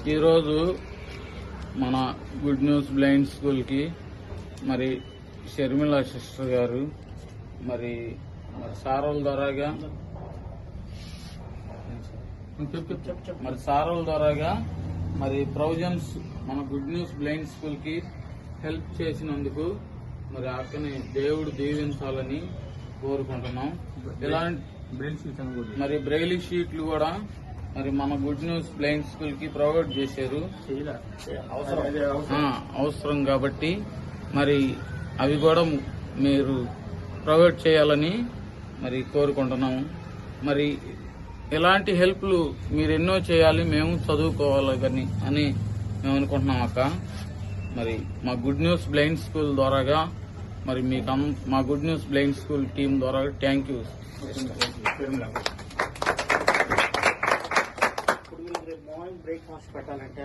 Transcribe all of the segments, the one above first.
ఈరోజు మన good news blind స్కూల్కి మరి షర్మిల సిస్టర్ గారు మరి సారోల ద్వారాగా మరి ప్రొవిజన్స్ మన గుడ్ న్యూస్ బ్లైండ్ స్కూల్కి హెల్ప్ చేసినందుకు మరి అక్కని దేవుడు దీవించాలని కోరుకుంటున్నాం. ఇలాంటి మరి బ్రెయిలీ షీట్లు కూడా మరి మన గుడ్ న్యూస్ బ్లైండ్ స్కూల్ కి ప్రొవైడ్ చేశారు. అవసరం కాబట్టి మరి అవి కూడా మీరు ప్రొవైడ్ చేయాలని మరి కోరుకుంటున్నాము. మరి ఇలాంటి హెల్ప్లు మీరు ఎన్నో చేయాలి, మేము చదువుకోవాలి అని మేము అనుకుంటున్నాం అక్క. మరి మా గుడ్ న్యూస్ బ్లైండ్ స్కూల్ ద్వారాగా మరి మీకు మా good news blind school team ద్వారా థ్యాంక్ యూ. బ్రేక్ఫాస్ట్ పెట్టాలంటే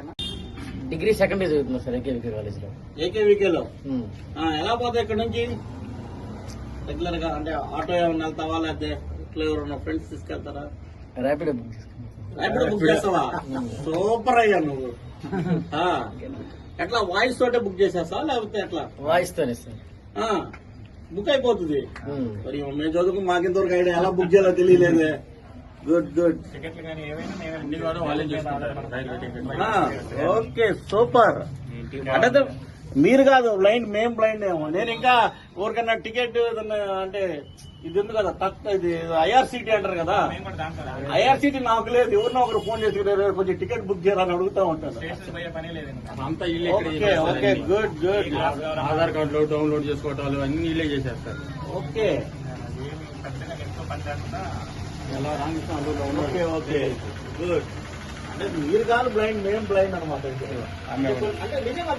డిగ్రీ సెకండ్ ఇయర్ చదువుతున్నా సార్ ఏకేవికే కాలేజ్ లో. ఏకేవికేలో ఎలా పోతాయి ఇక్కడ నుంచి రెగ్యులర్ గా? అంటే ఆటో ఏమన్నా వెళ్తావా, లేకపోతే ఇట్లా ఎవరన్నా ఫ్రెండ్స్ తీసుకెళ్తారా? ర్యాపిడో బుక్ చేస్తావా? సూపర్ అయ్యా నువ్వు. ఎట్లా వాయిస్ తోటే బుక్ చేసేస్తా లేకపోతే ఎట్లా? వాయిస్ తోనే సార్ బుక్ అయిపోతుంది. మరి మేము చదువుకు మాకింతవరకు ఐడియా ఎలా బుక్ చేయాలో తెలియలేదే. Good good. Okay super. అంటే మీరు కాదు బ్లైండ్, మేం బ్లైండ్ ఏమో. నేను ఇంకా ఊరికన్నా టికెట్ అంటే ఇది ఉంది కదా ఇది ఐఆర్సిటీ అంటారు కదా, ఐఆర్సిటీ నాకు లేదు. ఎవరినో ఒకరు ఫోన్ చేసుకుంటారు కొంచెం టికెట్ బుక్ చేయాలని అడుగుతా ఉంటాను. Okay okay good good. Aadhaar కార్డులో డౌన్లోడ్ చేసుకోవటాలు అన్ని ఇల్లే చేసేస్తారు. Okay okay okay good. అంటే మీరు కాదు బ్లైండ్, మేము బ్లైండ్ అనమాట. అంటే నిజంగా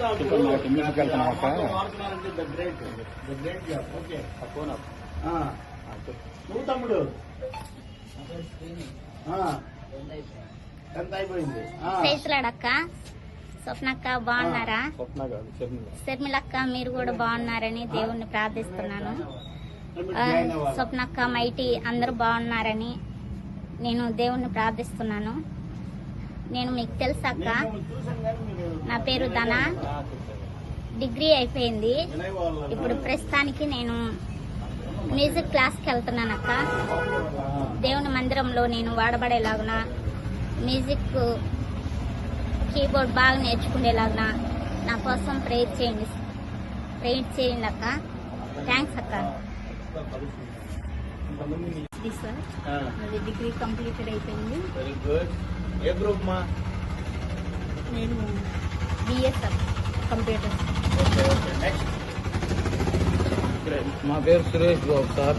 నువ్వు తమ్ముడు 10th అయిపోయింది. అక్క స్వప్నక్క బాగున్నారా? శర్మిలక్క మీరు కూడా బాగున్నారని దేవుణ్ణి ప్రార్థిస్తున్నాను. స్వప్నక్క మైటి అందరూ బాగున్నారని నేను దేవుణ్ణి ప్రార్థిస్తున్నాను. నేను మీకు తెలుసక్క, నా పేరు ధన, డిగ్రీ అయిపోయింది. ఇప్పుడు ప్రస్తుతానికి నేను మ్యూజిక్ క్లాస్కి వెళ్తున్నాను అక్క. దేవుని మందిరంలో నేను వాడబడేలాగున మ్యూజిక్ కీబోర్డ్ బాగా నేర్చుకునేలాగున నా కోసం ప్రేయర్ చేయండి అక్క. థ్యాంక్స్ అక్క. సార్ అది డిగ్రీ కంప్లీటెడ్ అయిపోయింది. Very good. ఏ గ్రూప్ మా? నేను బిఎస్ కంప్యూటర్. మా పేరు సురేష్ బాబు సార్.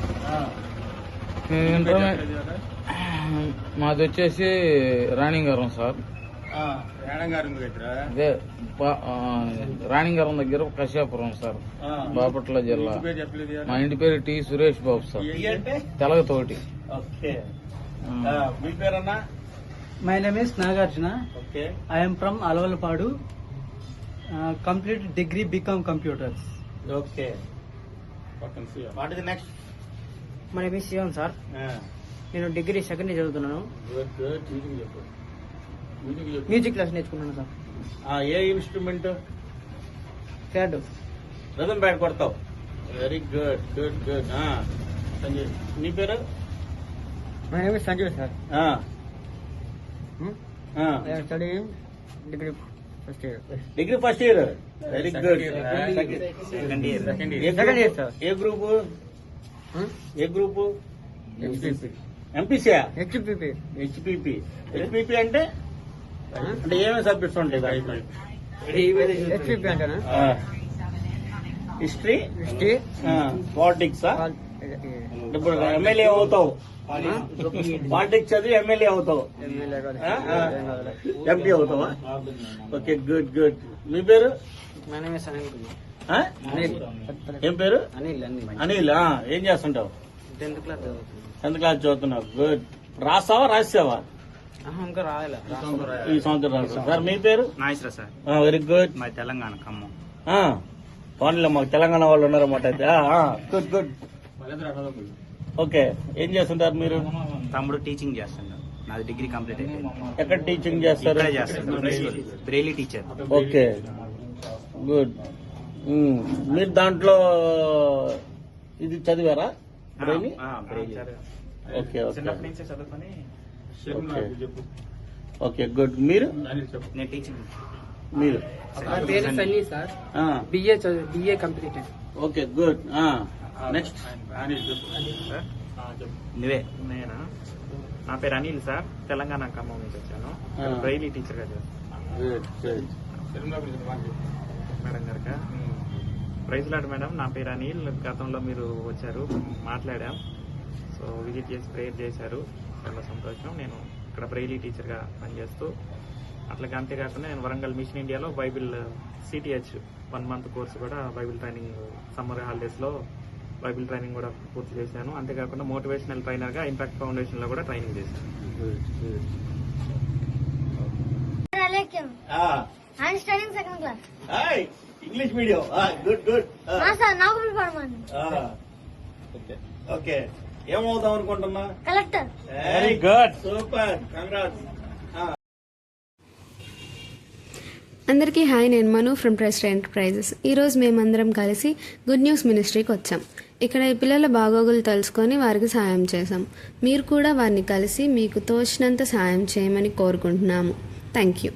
మాది వచ్చేసి రాణింగారం సార్. అదే రాణింగారం దగ్గర కశ్యాపురం సార్, బాపట్ల జిల్లా. మా ఇంటి పేరు టి సురేష్ బాబు సార్, తెలగతోటి. మీ పేరన్నా? My name is Nagarjuna. Okay. I am from Alvalapadu. Complete degree BCom Computers. Okay. What is the next? My name is Shivam sir. నేను డిగ్రీ సెకండ్ ఇయర్ చదువుతున్నాను. Good good. మ్యూజిక్ క్లాస్ నేర్చుకున్నాను sir. ఏ instrument? CAD. Rhythm pad కొడతావు. Very good good good. Sanjay నీ పేరు? My name is Sanjay sir. I am studying degree first year. Degree first year. Very good. Second year sir. ఏ group? ఏ group? HPP. MPC? HPP. HPP. HPP అంటే అంటే ఏమేమి subjects ఉంటాయి? HPP అంటేనా? History, politics. ఇప్పుడు ఎమ్మెల్యే అవుతావు, politics చదివి ఎమ్మెల్యే అవుతావు, ఎంపీ అవుతావా? Okay good good. మీ పేరు? My name is Anil. ఏం పేరు? అనిల్. అనిల్. ఏం చేస్తుంటావు? 10th class. 10th క్లాస్ చదువుతున్నావు. గుడ్. రాసావా? ఇంకా రాయాలా? ఈ సంవత్సరం రాస్తా. సార్ మీ పేరు? నాగేశ్వర సార్. Very good. మా తెలంగాణ ఖమ్మం. ఫోన్లో మాకు తెలంగాణ వాళ్ళు ఉన్నారన్నమాట. అయితే గుడ్ గుడ్. ఓకే. ఏం చేస్తుంటారు మీరు? తమ్ముడు టీచింగ్ చేస్తున్నాడు. నాది డిగ్రీ కంప్లీట్ అయిపోయింది. ఎక్కడ టీచింగ్ చేస్తారు? ఇక్కడే చేస్తాను, బ్రెయిలీ టీచర్. Okay, good. మీరు దాంట్లో ఇది చదివారా? బ్రెయిలీ? ఓకే ఓకే చిన్నప్పటి నుంచే చదువుకొని ఓకే, గుడ్. మీరు నేను టీచింగ్. మీరు నా పేరు Sunny sir, BA complete. Okay, good. Next నువ్వే. నేనా? నా పేరు అనిల్ సార్, తెలంగాణ ఖమ్మం నుంచి వచ్చాను. బ్రెయిలీ టీచర్ గా చేస్తాను. మేడం గారిక ప్రైజ్ లాడ్ మేడం. నా పేరు అనిల్. గతంలో మీరు వచ్చారు, మాట్లాడాం. సో విజిట్ చేసి ప్రేయర్ చేశారు, చాలా సంతోషం. నేను ఇక్కడ బ్రెయిలీ టీచర్ గా పనిచేస్తూ అట్లాగే అంతేకాకుండా నేను వరంగల్ మిషన్ ఇండియాలో బైబిల్ సిటిహెచ్ 1 month కోర్సు కూడా బైబిల్ ట్రైనింగ్ సమ్మర్ హాలిడేస్ లో బైబిల్ ట్రైనింగ్ కూడా పూర్తి చేశాను. అంతేకాకుండా మోటివేషనల్ ట్రైనర్ గా ఇంపాక్ట్ ఫౌండేషన్ లో కూడా ట్రైనింగ్ చేశాను. I'm studying second class. English medium. Good good. sir, Nagapur Parmani. Okay, ఏమవుదాం అనుకుంటున్నా? Collector. Very good, super, congrats. అందరికీ హాయ్, నేను మను ఫ్రమ్ ట్రస్ట్ ఎంటర్ప్రైజెస్. ఈరోజు మేమందరం కలిసి గుడ్ న్యూస్ మినిస్ట్రీకి వచ్చాం. ఇక్కడ ఈ పిల్లల బాగోగులు తెలుసుకొని వారికి సాయం చేశాం. మీరు కూడా వారిని కలిసి మీకు తోచినంత సాయం చేయమని కోరుకుంటున్నాము. Thank you.